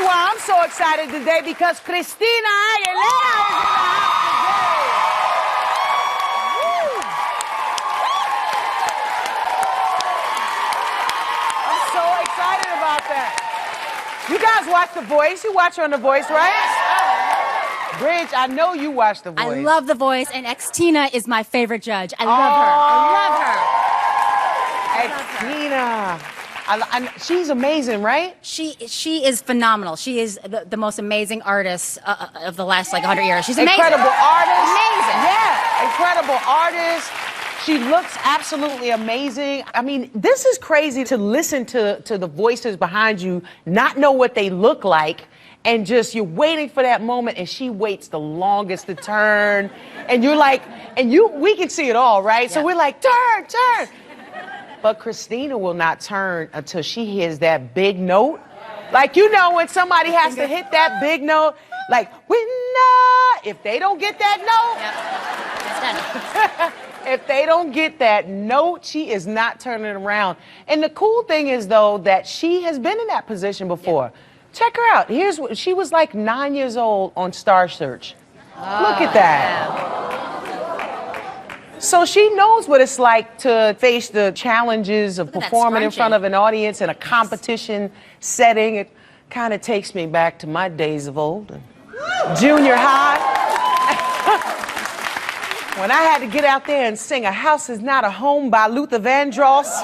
why I'm so excited today, because Christina Aguilera is in the house today. I'm so excited about that. You guys watch The Voice? You watch on The Voice, right? Bridge, I know you watch The Voice. I love The Voice, and Christina is my favorite judge. I love her. I love her. Christina. She's amazing, right? She is phenomenal. She is the most amazing artist of the last 100 years. She's amazing. Incredible artist. Amazing. Yeah, incredible artist. She looks absolutely amazing. I mean, this is crazy to listen to the voices behind you, not know what they look like, and just you're waiting for that moment, and she waits the longest to turn, and you're like, we can see it all, right? Yeah. So we're like, turn. But Christina will not turn until she hears that big note. Like, you know, when somebody has to hit that big note, like, winner, if they don't get that note, if they don't get that note, she is not turning around. And the cool thing is, though, that she has been in that position before. Yeah. Check her out. Here's what she was like 9 years old on Star Search. Look at that. Yeah. So she knows what it's like to face the challenges of performing in front of an audience in a competition setting. It kind of takes me back to my days of old. Junior high. When I had to get out there and sing A House Is Not a Home by Luther Vandross.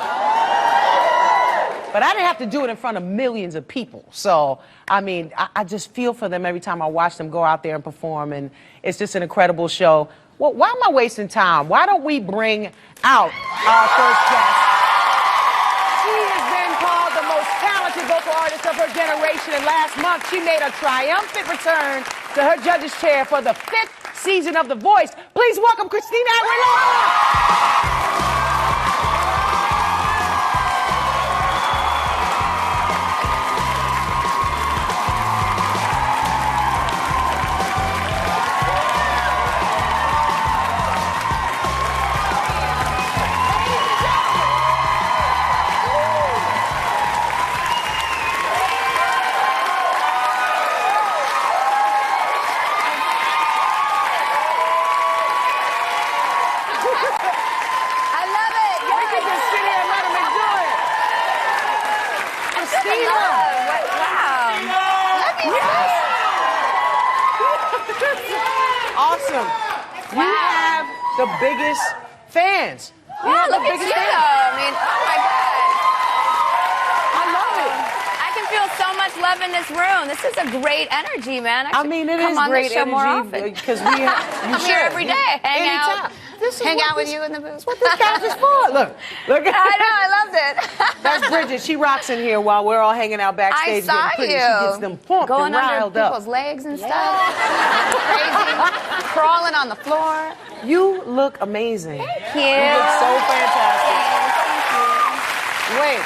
But I didn't have to do it in front of millions of people. So, I mean, I just feel for them every time I watch them go out there and perform, and it's just an incredible show. Well, why am I wasting time? Why don't we bring out our first guest? She has been called the most talented vocal artist of her generation, and last month she made a triumphant return to her judge's chair for the 5th season of The Voice. Please welcome Christina Aguilera! Awesome. You have the biggest fans. Yeah, look at you. I mean, oh my God. I love it. I can feel so much love in this room. This is a great energy, man. I mean, it is great energy more often. Because we I'm here every day. Hang out. Hang out with you in the booth. What this couch is for. Look. I know, I loved it. That's Bridget. She rocks in here while we're all hanging out backstage. I saw getting pretty. you. She gets them pumped going and riled under people's up. legs and stuff. Crazy. Crawling on the floor. You look amazing. Thank you. You look so fantastic. Thank you. Wait.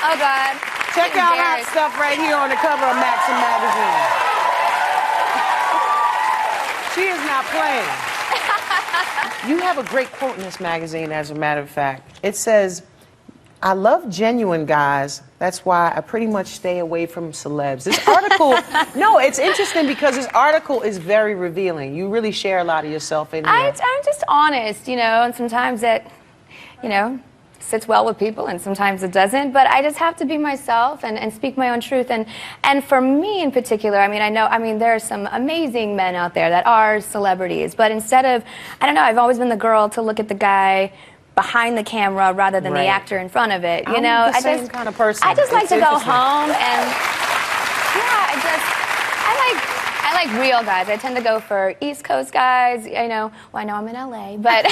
Oh, God. Check out hot stuff right here on the cover of Maxim magazine. She is not playing. You have a great quote in this magazine, as a matter of fact. It says, I love genuine guys. That's why I pretty much stay away from celebs. This article, no, it's interesting because this article is very revealing. You really share a lot of yourself in here. I'm just honest, you know, and sometimes it, you know, sits well with people and sometimes it doesn't, but I just have to be myself and speak my own truth. And for me in particular, I mean, there are some amazing men out there that are celebrities, but instead of, I don't know, I've always been the girl to look at the guy behind the camera rather than the actor in front of it. You know, the same kind of person. I just like to go home and I like real guys. I tend to go for East Coast guys. I know I'm in LA, but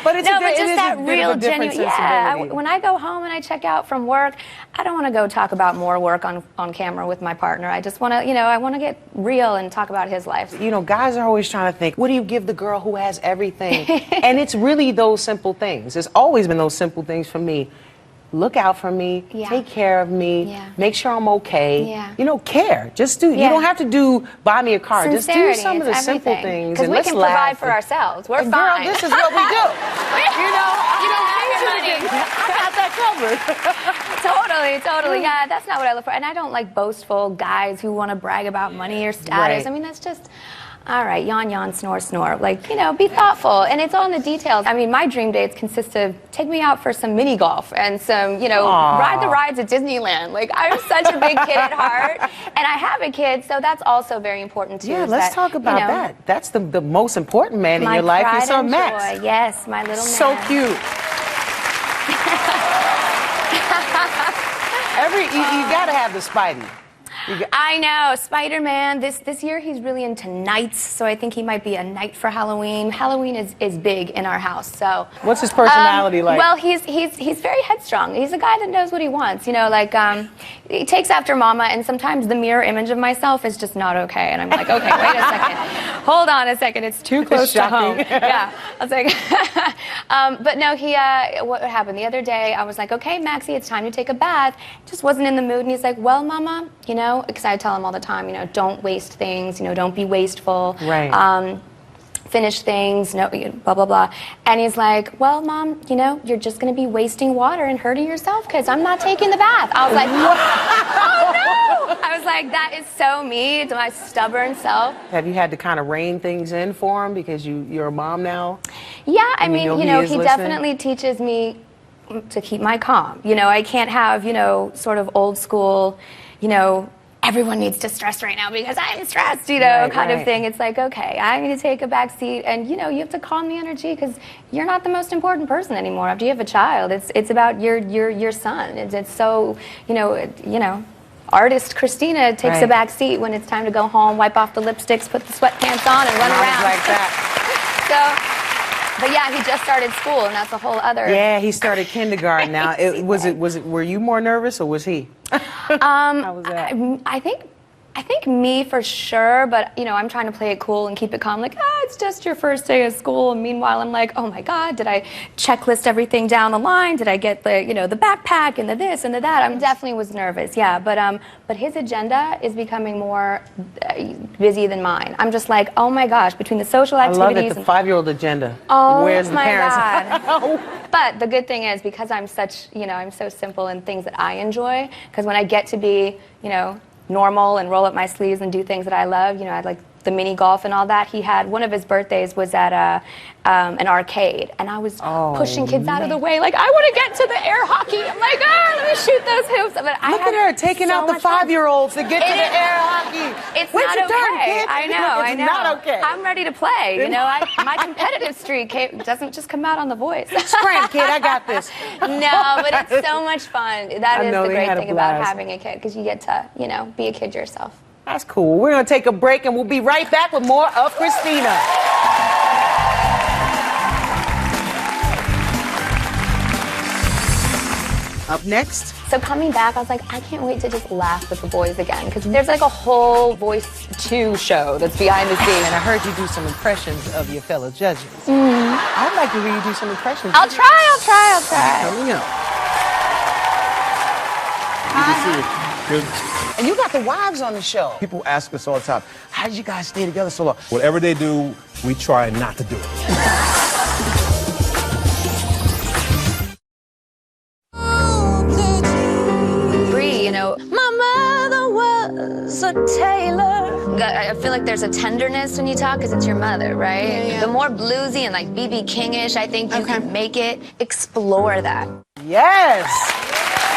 but it's just that real, genuine. Yeah, when I go home and I check out from work, I don't want to go talk about more work on camera with my partner. I just want to, I want to get real and talk about his life. You know, guys are always trying to think, what do you give the girl who has everything? And it's really those simple things. It's always been those simple things for me. Look out for me, take care of me, make sure I'm okay. You know, care. Just do. You don't have to buy me a car. Just do some of the simple things. Because we can provide for ourselves. We're fine. Girl, this is what we do. You don't need to. I got that covered. Totally. Yeah, that's not what I look for. And I don't like boastful guys who want to brag about money or status. Right. I mean, that's just, all right, yawn, yawn, snore, snore. Like, you know, be thoughtful. And it's all in the details. I mean, my dream dates consist of take me out for some mini golf and some, you know, ride the rides at Disneyland. Like, I'm such a big kid at heart. And I have a kid, so that's also very important, too. Yeah, let's talk about that. That's the most important man in my your life. pride Your son, and Max. joy. Yes, my little man. So cute. You got to have the Spidey. I know, Spider-Man. This year he's really into knights, so I think he might be a knight for Halloween. Halloween is big in our house, so. What's his personality like? Well, he's very headstrong. He's a guy that knows what he wants. You know, like he takes after Mama, and sometimes the mirror image of myself is just not okay, and I'm like, okay, wait a second, hold on a second, it's too close to home. Yeah, I was like, but no, what happened the other day? I was like, okay, Maxie, it's time to take a bath. Just wasn't in the mood, and he's like, well, Mama, you know. Because I tell him all the time, you know, don't waste things, you know, don't be wasteful. Right. Finish things, no, blah, blah, blah. And he's like, well, Mom, you know, you're just going to be wasting water and hurting yourself because I'm not taking the bath. I was like, oh, no. I was like, that is so me to my stubborn self. Have you had to kind of rein things in for him because you're a mom now? Yeah, I mean, you know, he listening? definitely teaches me to keep my calm. You know, I can't have, you know, sort of old school, you know, everyone needs to stress right now because I'm stressed, you know, kind of thing. It's like, okay, I need to take a back seat, and you know, you have to calm the energy because you're not the most important person anymore. After you have a child, it's about your son. It's so, you know, artist Christina takes a back seat when it's time to go home, wipe off the lipsticks, put the sweatpants on, and run around. Like that. So. But yeah, he just started school, and that's a whole other. Yeah, he started kindergarten now. Were you more nervous, or was he? How was that? I think me for sure, but you know, I'm trying to play it cool and keep it calm. Like, it's just your first day of school. And meanwhile, I'm like, oh my God, did I checklist everything down the line? Did I get the, you know, the backpack and the this and the that? I definitely was nervous, yeah. But his agenda is becoming more busy than mine. I'm just like, oh my gosh, between the social activities. I love it, the 5-year-old agenda. Oh Where's the my parents? God. But the good thing is, because I'm such, you know, I'm so simple in things that I enjoy, because when I get to be, you know, normal and roll up my sleeves and do things that I love, you know, I like the mini golf and all that. He had one of his birthdays was at an arcade, and I was pushing kids out of the way, like, I want to get to the air hockey. I'm like, let me shoot those hoops. But Look at her taking out the 5-year-olds to get to the air hockey. It's not okay. Turn, kid? I know. It's not okay. I'm ready to play. You know, my competitive streak doesn't just come out on The Voice. Scram, kid, I got this. No, but it's so much fun. That is the great thing about blast. having a kid, because you get to, you know, be a kid yourself. That's cool. We're going to take a break, and we'll be right back with more of Christina. Up next. So coming back, I was like, I can't wait to just laugh with the boys again, because there's like a whole Voice 2 show that's behind the scenes. And I heard you do some impressions of your fellow judges. I'd like to hear you do some impressions. I'll try. Coming up. Good to see you. Good. And you got the wives on the show. People ask us all the time, how did you guys stay together so long? Whatever they do, we try not to do it. Bree, you know, my mother was a tailor. I feel like there's a tenderness when you talk because it's your mother, right? Yeah. The more bluesy and like B.B. King-ish I think you can make it. Explore that. Yes.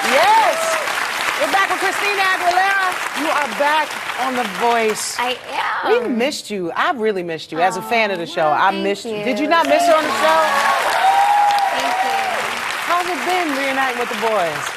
Yes. We're back with Christina Aguilera. You are back on The Voice. I am. We've missed you. I've really missed you. As a fan of the show, I missed you. you. Did you not miss her on the show? Thank you. How's it been reuniting with the boys?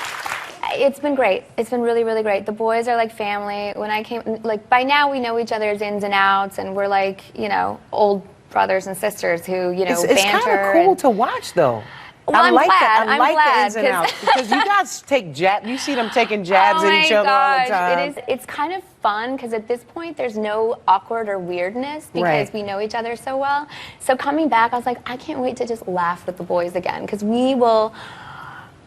It's been great. It's been really, really great. The boys are like family. When I came, like, by now we know each other's ins and outs, and we're like, you know, old brothers and sisters who, you know, It's banter. kind of cool to watch, though. Well, I'm glad. I like the ins and outs because you guys take jabs. You see them taking jabs at each other all the time. It's kind of fun because at this point there's no awkward or weirdness because we know each other so well. So coming back, I was like, I can't wait to just laugh with the boys again because we will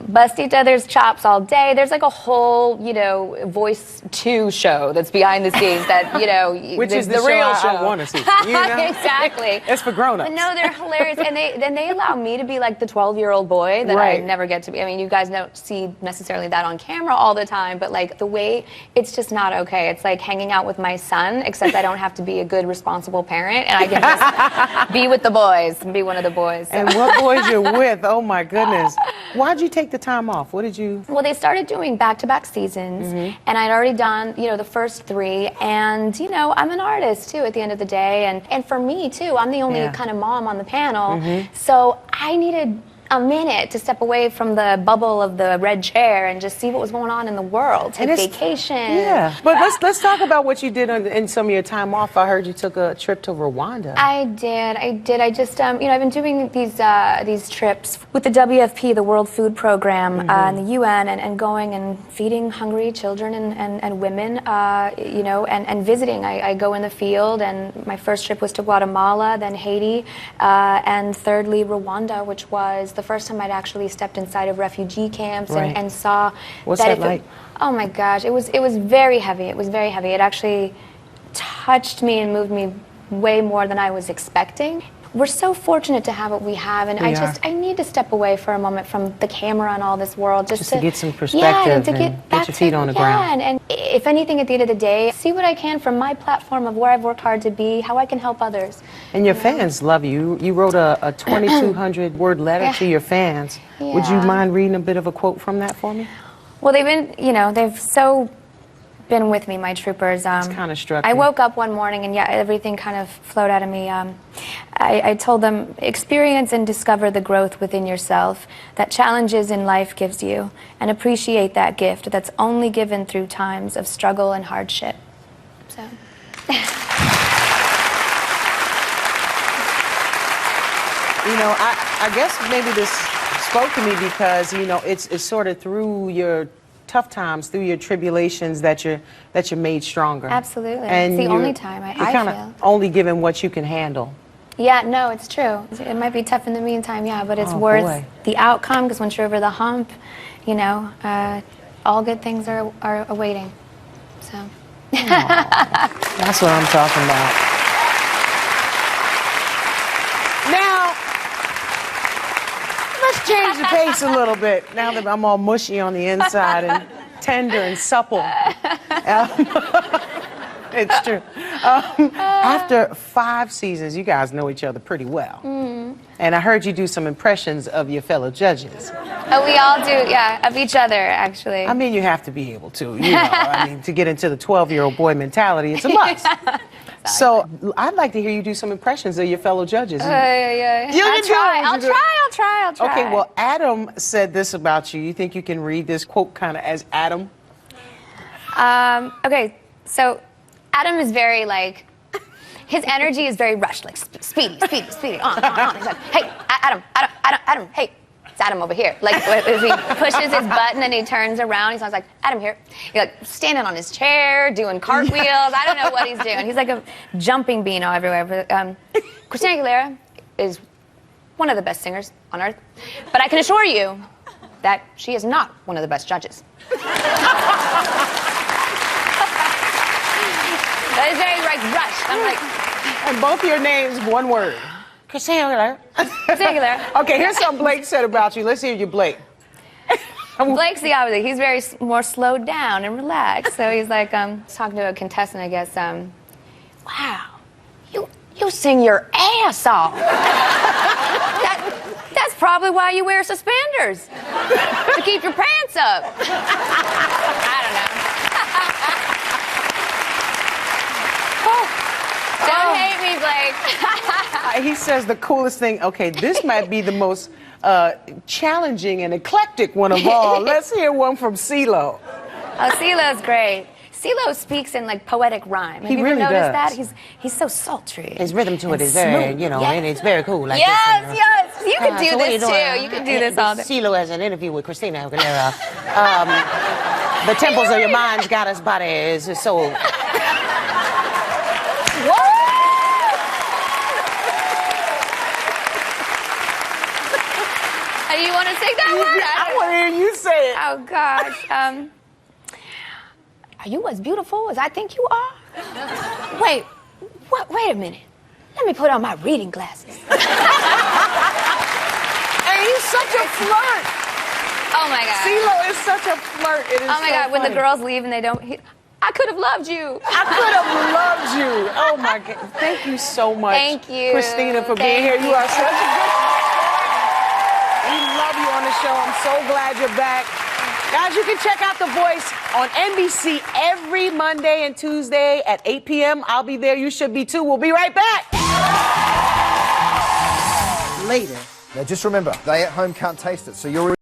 bust each other's chops all day. There's like a whole, you know, Voice 2 show that's behind the scenes that, you know, Which is the real show show. I want to see. You know? Exactly. It's for grown-ups. But no, they're hilarious. And they allow me to be like the 12-year-old boy that I Right. never get to be. I mean, you guys don't see necessarily that on camera all the time, but like the way, it's just not okay. It's like hanging out with my son, except I don't have to be a good, responsible parent, and I can just be with the boys and be one of the boys. So. And what boys you're with? Oh my goodness. Why'd you take the time off? What did you? Well, they started doing back-to-back seasons, and I'd already done, you know, the first 3, and, you know, I'm an artist, too, at the end of the day, and for me, too, I'm the only kind of mom on the panel, so I needed a minute to step away from the bubble of the red chair and just see what was going on in the world, take vacation. Yeah, but let's talk about what you did in some of your time off. I heard you took a trip to Rwanda. I did. I just, you know, I've been doing these trips with the WFP, the World Food Program, and the UN, and going and feeding hungry children and women, you know, and visiting. I go in the field, and my first trip was to Guatemala, then Haiti, and thirdly Rwanda, which was the first time I'd actually stepped inside of refugee camps and saw. What's that like? Oh my gosh, it was very heavy. It was very heavy. It actually touched me and moved me way more than I was expecting. We're so fortunate to have what we have, and I need to step away for a moment from the camera and all this world just to get some perspective and to get your feet on the ground. And if anything, at the end of the day, see what I can from my platform of where I've worked hard to be, how I can help others. And your fans love you. You wrote a 2,200 word letter to your fans. Yeah. Would you mind reading a bit of a quote from that for me? Well, they've been, you know, they've so been with me, my troopers. It's kind of struck I me. woke up one morning and everything kind of flowed out of me. I told them, experience and discover the growth within yourself that challenges in life gives you, and appreciate that gift that's only given through times of struggle and hardship. So. You know, I guess maybe this spoke to me because, you know, it's sort of through your tough times, through your tribulations that you're made stronger. Absolutely. And it's the only time I kind feel. of only given what you can handle. Yeah, no, it's true. It might be tough in the meantime, yeah, but it's worth boy. the outcome, because once you're over the hump, you know, all good things are awaiting. So. That's what I'm talking about. Now, let's change the pace a little bit. Now that I'm all mushy on the inside and tender and supple. It's true. After 5 seasons, you guys know each other pretty well. And I heard you do some impressions of your fellow judges. Oh, we all do, yeah, of each other, actually. I mean, you have to be able to, you know. I mean, to get into the 12-year-old boy mentality, it's a must. So I'd like to hear you do some impressions of your fellow judges. Yeah. You I'll can do it. I'll try. Okay, well, Adam said this about you. You think you can read this quote kind of as Adam? Okay, so Adam is very, like, his energy is very rushed, like speedy, on. He's like, hey, Adam, hey, it's Adam over here. Like, if he pushes his button and he turns around, he's always like, Adam here. He's like standing on his chair, doing cartwheels. I don't know what he's doing. He's like a jumping beano everywhere. Christina Aguilera is one of the best singers on earth, but I can assure you that she is not one of the best judges. That is very, like, rushed. I'm like... And both your names, one word. Christina Aguilera. Christina Aguilera. Okay, here's something Blake said about you. Let's hear you, Blake. Blake's the opposite. He's very more slowed down and relaxed. So he's like, talking to a contestant, I guess, wow, you sing your ass off. That's probably why you wear suspenders. To keep your pants up. I don't know. Don't hate me, Blake. He says the coolest thing. Okay, this might be the most challenging and eclectic one of all. Let's hear one from CeeLo. Oh, CeeLo's great. CeeLo speaks in, like, poetic rhyme. Have you really ever noticed does. that? He's so sultry. His rhythm to it and is very, smooth. you know, Yes. and it's very cool. Like Yes. You could do so what are this you too. doing? You could do this all day. CeeLo has an interview with Christina Aguilera. The temples of your mind's goddess body is so. Do you want to take that word? I want to hear you say it. Oh, gosh. Are you as beautiful as I think you are? Wait a minute. Let me put on my reading glasses. And he's such a flirt. Oh, my God. CeeLo is such a flirt. It is Oh, my so God. When the funny. girls leave and they don't... I could have loved you. I could have loved you. Oh, my God. Thank you so much. Thank you. Christina, for being here. You are such a good sport. We love you on the show. I'm so glad you're back. Guys, you can check out The Voice on NBC every Monday and Tuesday at 8 p.m. I'll be there. You should be too. We'll be right back. Later. Now just remember, they at home can't taste it, so you're